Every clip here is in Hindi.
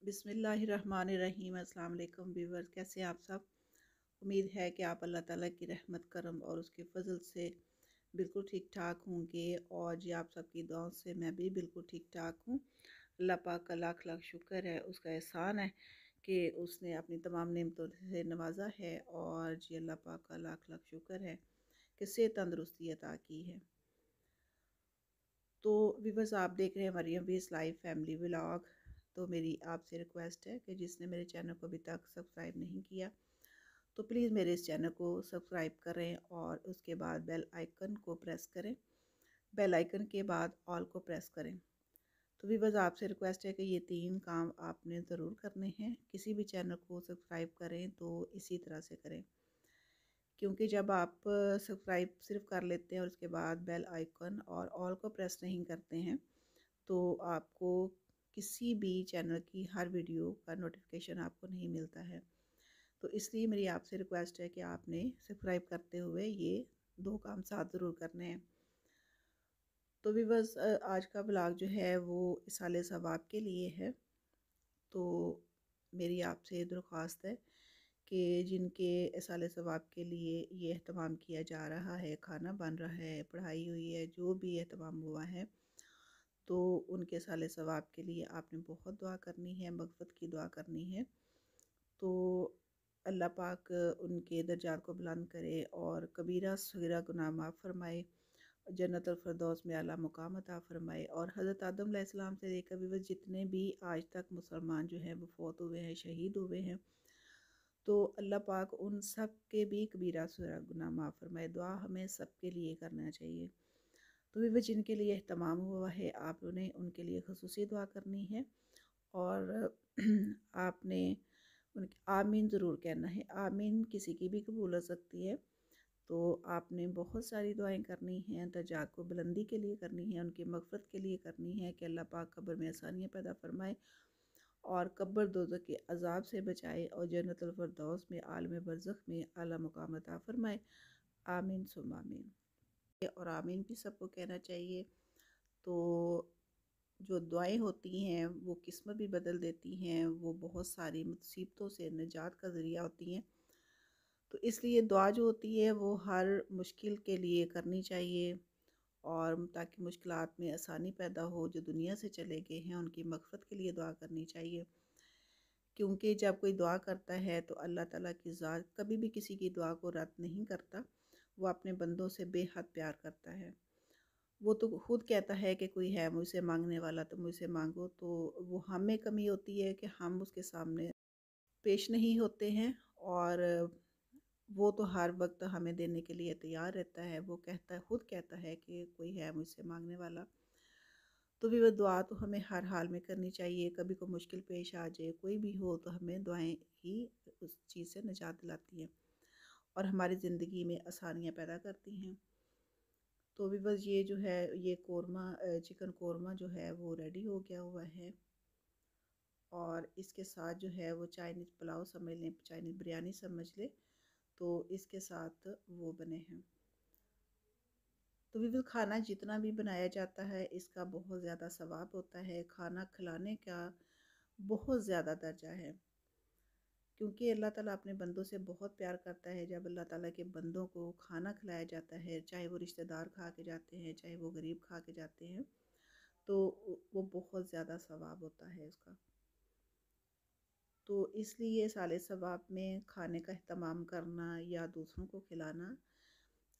बिस्मिल्लाहिर्रहमानिर्रहीम। अस्सलाम वालेकुम व्यूअर्स, कैसे हैं आप सब। उम्मीद है कि आप अल्लाह ताला की रहमत करम और उसके फजल से बिल्कुल ठीक ठाक होंगे। और जी आप सबकी दुआओं से मैं भी बिल्कुल ठीक ठाक हूँ। अल्लाह पाक का लाख लाख शुक्र है, उसका एहसान है कि उसने अपनी तमाम नेमतों से नवाजा है। और जी अल्लाह पाक का लाख लाख शुक्र है कि सेहत तंदरुस्ती अता की है। तो व्यूअर्स, आप देख रहे हैं मरियम वीज़ लाइव फैमिली व्लॉग। तो मेरी आपसे रिक्वेस्ट है कि जिसने मेरे चैनल को अभी तक सब्सक्राइब नहीं किया तो प्लीज़ मेरे इस चैनल को सब्सक्राइब करें और उसके बाद बेल आइकन को प्रेस करें। बेल आइकन के बाद ऑल को प्रेस करें। तो व्यूअर्स, आपसे रिक्वेस्ट है कि ये 3 काम आपने ज़रूर करने हैं। किसी भी चैनल को सब्सक्राइब करें तो इसी तरह से करें, क्योंकि जब आप सब्सक्राइब सिर्फ कर लेते हैं और उसके बाद बेल आइकन और ऑल को प्रेस नहीं करते हैं तो आपको किसी भी चैनल की हर वीडियो का नोटिफिकेशन आपको नहीं मिलता है। तो इसलिए मेरी आपसे रिक्वेस्ट है कि आपने सब्सक्राइब करते हुए ये 2 काम साथ ज़रूर करने हैं। तो भी बस आज का ब्लॉग जो है वो इसाले सवाब के लिए है। तो मेरी आपसे दरख्वास्त है कि जिनके इसाले सवाब के लिए ये एहतमाम किया जा रहा है, खाना बन रहा है, पढ़ाई हुई है, जो भी एहतमाम हुआ है, तो उनके साले सवाब के लिए आपने बहुत दुआ करनी है, मग़फ़िरत की दुआ करनी है। तो अल्लाह पाक उनके दर्जात को बुलंद करे और कबीरा सगीरा गुनाह माफ़ फ़रमाए, जन्नतुल फ़िरदौस में आला मुक़ाम अता फ़रमाए। और हज़रत आदम अलैहिस्सलाम से लेकर भी जितने भी आज तक मुसलमान जो हैं वो फ़ौत हुए हैं, शहीद हुए हैं, तो अल्लाह पाक उन सब के भी कबीरा सगीरा गुनाह माफ़ फ़रमाए। दुआ हमें सब के लिए करना चाहिए। तो भी जिनके लिए एहतमाम हुआ है आपने उनके लिए ख़ुसूसी दुआ करनी है। और आपने उनके आमीन ज़रूर कहना है। आमीन किसी की भी कबूल हो सकती है। तो आपने बहुत सारी दुआएं करनी हैं, दर्जात को बुलंदी के लिए करनी है, उनकी मग़फ़िरत के लिए करनी है कि अल्लाह पाक कब्र में आसानियाँ पैदा फ़रमाए और कब्र दोज़ख के अज़ाब से बचाए और जन्नतुल फ़िरदौस में आलम बरज़ख में आला मुक़ाम अता फ़रमाए। आमीन सुम्मा आमीन। और आमीन भी सबको कहना चाहिए। तो जो दुआएं होती हैं वो किस्मत भी बदल देती हैं, वो बहुत सारी मुसीबतों से निजात का ज़रिया होती हैं। तो इसलिए दुआ जो होती है वो हर मुश्किल के लिए करनी चाहिए और ताकि मुश्किलात में आसानी पैदा हो। जो दुनिया से चले गए हैं उनकी मग़फ़िरत के लिए दुआ करनी चाहिए, क्योंकि जब कोई दुआ करता है तो अल्लाह ताला की ज़ात कभी भी किसी की दुआ को रद्द नहीं करता। वो अपने बंदों से बेहद प्यार करता है। वो तो खुद कहता है कि कोई है मुझसे मांगने वाला तो मुझसे मांगो। तो वो हम में कमी होती है कि हम उसके सामने पेश नहीं होते हैं। और वो तो हर वक्त हमें देने के लिए तैयार रहता है। वो कहता है, खुद कहता है कि कोई है मुझसे मांगने वाला। तो भी वो दुआ तो हमें हर हाल में करनी चाहिए। कभी कोई मुश्किल पेश आ जाए, कोई भी हो, तो हमें दुआएं ही उस चीज़ से निजात दिलाती हैं और हमारी ज़िंदगी में आसानियाँ पैदा करती हैं। तो भी बस ये जो है ये कोरमा चिकन कोरमा जो है वो रेडी हो गया हुआ है। और इसके साथ जो है वो चाइनीज़ पुलाव समझ लें, चाइनीज़ बिरयानी समझ लें, तो इसके साथ वो बने हैं। तो भी खाना जितना भी बनाया जाता है इसका बहुत ज़्यादा सवाब होता है। खाना खिलाने का बहुत ज़्यादा दर्जा है, क्योंकि अल्लाह ताला अपने बंदों से बहुत प्यार करता है। जब अल्लाह ताला के बंदों को खाना खिलाया जाता है, चाहे वो रिश्तेदार खा के जाते हैं, चाहे वो गरीब खा के जाते हैं, तो वो बहुत ज़्यादा सवाब होता है उसका। तो इसलिए साले सवाब में खाने का अहतमाम करना या दूसरों को खिलाना,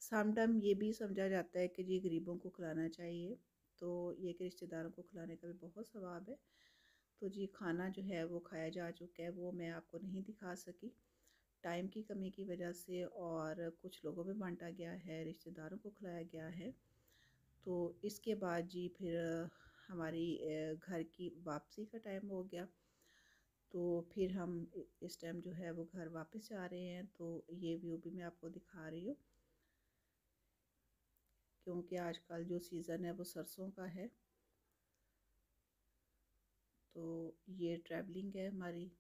समटाइम ये भी समझा जाता है कि जी गरीबों को खिलाना चाहिए, तो ये कि रिश्तेदारों को खिलाने का भी बहुत सवाब है। तो जी खाना जो है वो खाया जा चुका है, वो मैं आपको नहीं दिखा सकी टाइम की कमी की वजह से। और कुछ लोगों में बांटा गया है, रिश्तेदारों को खिलाया गया है। तो इसके बाद जी फिर हमारी घर की वापसी का टाइम हो गया। तो फिर हम इस टाइम जो है वो घर वापस जा रहे हैं। तो ये व्यू भी मैं आपको दिखा रही हूँ, क्योंकि आजकल जो सीज़न है वो सरसों का है। तो ये ट्रैवलिंग है हमारी।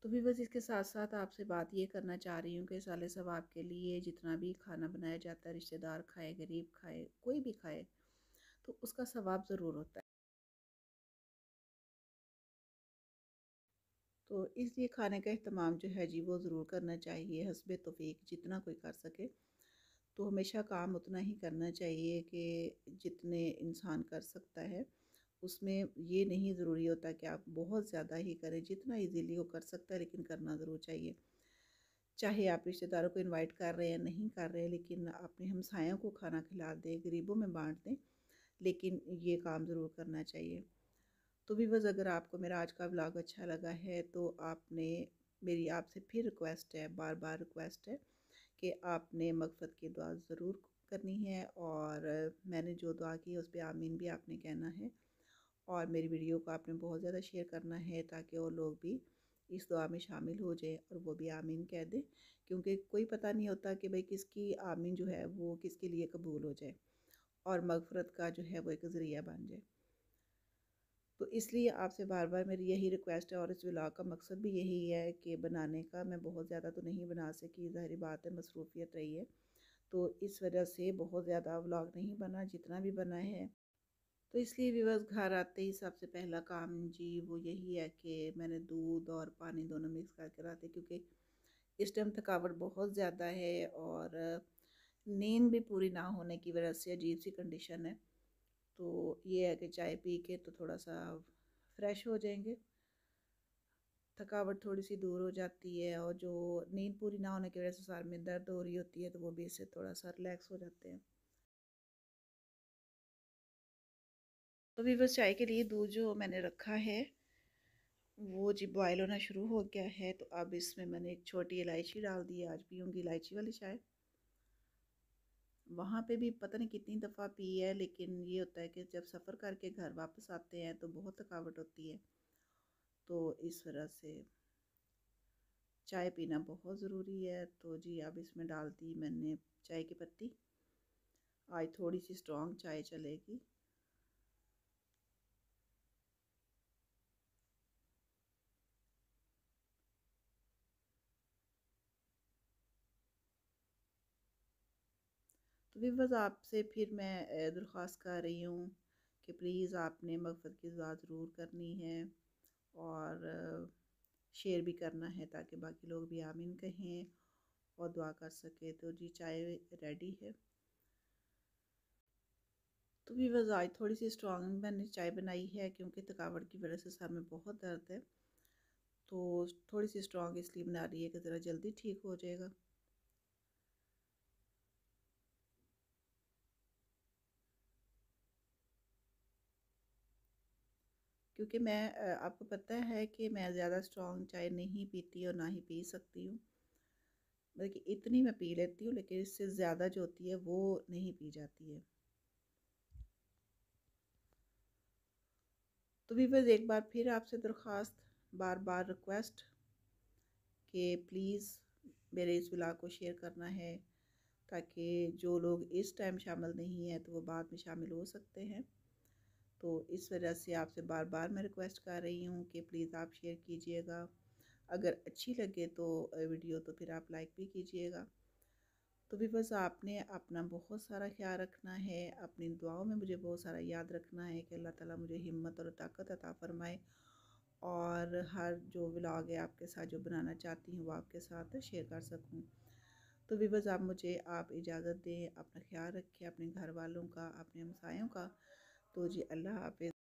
तो भी बस इसके साथ साथ आपसे बात ये करना चाह रही हूँ कि साले सवाब के लिए जितना भी खाना बनाया जाता है, रिश्तेदार खाए, गरीब खाए, कोई भी खाए, तो उसका सवाब ज़रूर होता है। तो इसलिए खाने का अहतमाम जो है जी वो ज़रूर करना चाहिए, हस्बे तौफीक जितना कोई कर सके। तो हमेशा काम उतना ही करना चाहिए कि जितने इंसान कर सकता है। उसमें ये नहीं ज़रूरी होता कि आप बहुत ज़्यादा ही करें, जितना ईज़िली वो कर सकता है लेकिन करना ज़रूर चाहिए। चाहे आप रिश्तेदारों को इनवाइट कर रहे हैं, नहीं कर रहे हैं, लेकिन अपने हमसायों को खाना खिला दें, गरीबों में बाँट दें, लेकिन ये काम ज़रूर करना चाहिए। तो व्यूअर्स, अगर आपको मेरा आज का व्लॉग अच्छा लगा है तो आपने मेरी आपसे फिर रिक्वेस्ट है, बार-बार रिक्वेस्ट है कि आपने मग़फ़िरत की दुआ ज़रूर करनी है और मैंने जो दुआ की है उस पे आमीन भी आपने कहना है और मेरी वीडियो को आपने बहुत ज़्यादा शेयर करना है ताकि और लोग भी इस दुआ में शामिल हो जाएँ और वो भी आमीन कह दें, क्योंकि कोई पता नहीं होता कि भाई किसकी आमीन जो है वो किसके लिए कबूल हो जाए और मग़फ़िरत का जो है वो एक ज़रिया बन जाए। तो इसलिए आपसे बार-बार मेरी यही रिक्वेस्ट है और इस व्लॉग का मकसद भी यही है कि बनाने का मैं बहुत ज़्यादा तो नहीं बना सकी, ज़ाहिर बात है मसरूफ़ियत रही है। तो इस वजह से बहुत ज़्यादा व्लॉग नहीं बना, जितना भी बना है। तो इसलिए व्यूअर्स, घर आते ही सबसे पहला काम जी वो यही है कि मैंने दूध और पानी दोनों मिक्स करके रखते, क्योंकि इस टाइम थकावट बहुत ज़्यादा है और नींद भी पूरी ना होने की वजह से अजीब सी कंडीशन है। तो ये है कि चाय पी के तो थोड़ा सा फ्रेश हो जाएंगे, थकावट थोड़ी सी दूर हो जाती है और जो नींद पूरी ना होने की वजह से सर में दर्द हो रही होती है तो वो भी इससे थोड़ा सा रिलैक्स हो जाते हैं। तो भी बस चाय के लिए दूध जो मैंने रखा है वो जी बॉयल होना शुरू हो गया है, तो अब इसमें मैंने एक छोटी इलायची डाल दी है। आज पीऊँगी इलायची वाली चाय। वहाँ पे भी पता नहीं कितनी दफ़ा पी है, लेकिन ये होता है कि जब सफ़र करके घर वापस आते हैं तो बहुत थकावट होती है, तो इस वजह से चाय पीना बहुत ज़रूरी है। तो जी अब इसमें डाल दी मैंने चाय की पत्ती। आज थोड़ी सी स्ट्रॉन्ग चाय चलेगी। तो व्यूअर्स, आपसे फिर मैं दरख्वास्त कर रही हूँ कि प्लीज़ आपने मग़फ़िरत की दुआ ज़रूर करनी है और शेयर भी करना है ताकि बाकी लोग भी आमीन कहें और दुआ कर सके। तो जी चाय रेडी है। तो व्यूअर्स, आज थोड़ी सी स्ट्रॉन्ग मैंने चाय बनाई है क्योंकि थकावट की वजह से सर में बहुत दर्द है, तो थोड़ी सी स्ट्रॉन्ग इसलिए बना रही है कि ज़रा जल्दी ठीक हो जाएगा। क्योंकि मैं आपको पता है कि मैं ज़्यादा स्ट्रॉन्ग चाय नहीं पीती और ना ही पी सकती हूँ। बल्कि इतनी मैं पी लेती हूँ, लेकिन इससे ज़्यादा जो होती है वो नहीं पी जाती है। तो भी बस एक बार फिर आपसे दरख्वास्त, बार बार रिक्वेस्ट कि प्लीज़ मेरे इस व्लॉग को शेयर करना है ताकि जो लोग इस टाइम शामिल नहीं हैं तो वो बाद में शामिल हो सकते हैं। तो इस वजह से आपसे बार बार मैं रिक्वेस्ट कर रही हूँ कि प्लीज़ आप शेयर कीजिएगा। अगर अच्छी लगे तो वीडियो तो फिर आप लाइक भी कीजिएगा। तो भी बस आपने अपना बहुत सारा ख्याल रखना है, अपनी दुआओं में मुझे बहुत सारा याद रखना है कि अल्लाह ताला मुझे हिम्मत और ताकत अता फ़रमाए और हर जो व्लॉग है आपके साथ जो बनाना चाहती हूँ वो आपके साथ शेयर कर सकूँ। तो भी बस आप इजाज़त दें, अपना ख्याल रखें, अपने घर वालों का, अपने हमसायों का। तो जी अल्लाह हाफ़िज़।